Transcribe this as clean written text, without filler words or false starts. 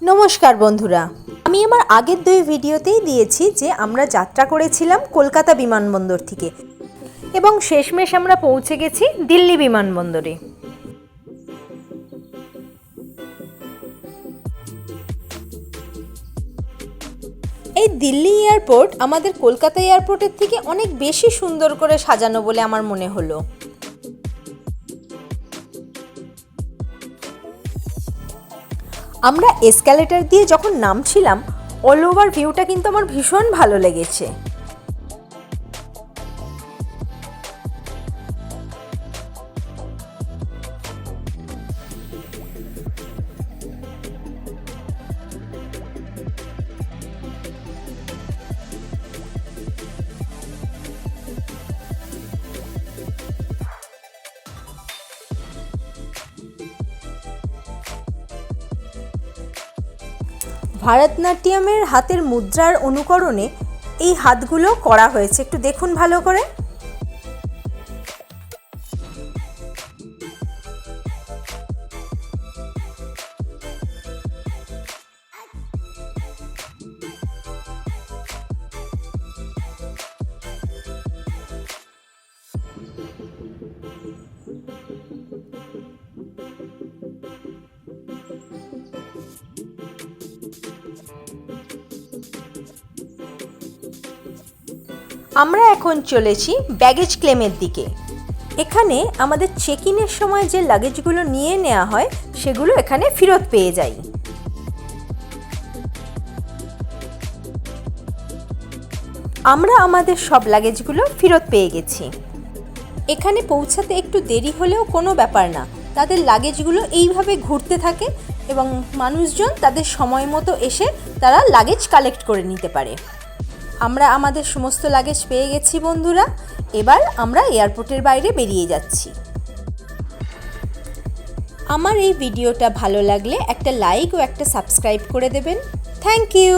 নমস্কার বন্ধুরা, আমি আমার আগের দুই ভিডিওতেই দিয়েছি যে আমরা যাত্রা করেছিলাম কলকাতা বিমানবন্দর থেকে এবং শেষমেশ আমরা পৌঁছে গেছি দিল্লি বিমানবন্দরে। এই দিল্লি এয়ারপোর্ট আমাদের কলকাতা এয়ারপোর্টের থেকে অনেক বেশি সুন্দর করে সাজানো বলে আমার মনে হলো। আমরা এসক্যালেটর দিয়ে যখন নামছিলাম অল ওভার ভিউটা কিন্তু আমার ভীষণ ভালো লেগেছে। ভারতনাট্যমের হাতের মুদ্রার অনুকরণে এই হাতগুলো করা হয়েছে, একটু দেখুন ভালো করে। আমরা এখন চলেছি ব্যাগেজ ক্লেমের দিকে। এখানে আমাদের চেক ইনের সময় যে লাগেজগুলো নিয়ে নেওয়া হয় সেগুলো এখানে ফেরত পেয়ে যাই। আমরা আমাদের সব লাগেজগুলো ফেরত পেয়ে গেছি। এখানে পৌঁছাতে একটু দেরি হলেও কোনো ব্যাপার না, তাদের লাগেজগুলো এইভাবে ঘুরতে থাকে এবং মানুষজন তাদের সময় মতো এসে তারা লাগেজ কালেক্ট করে নিতে পারে। আমরা আমাদের সমস্ত লাগেজ পেয়ে গেছি বন্ধুরা। এবার আমরা এয়ারপোর্টের বাইরে বেরিয়ে যাচ্ছি। আমার এই ভিডিওটা ভালো লাগলে একটা লাইক ও একটা সাবস্ক্রাইব করে দেবেন। Thank you.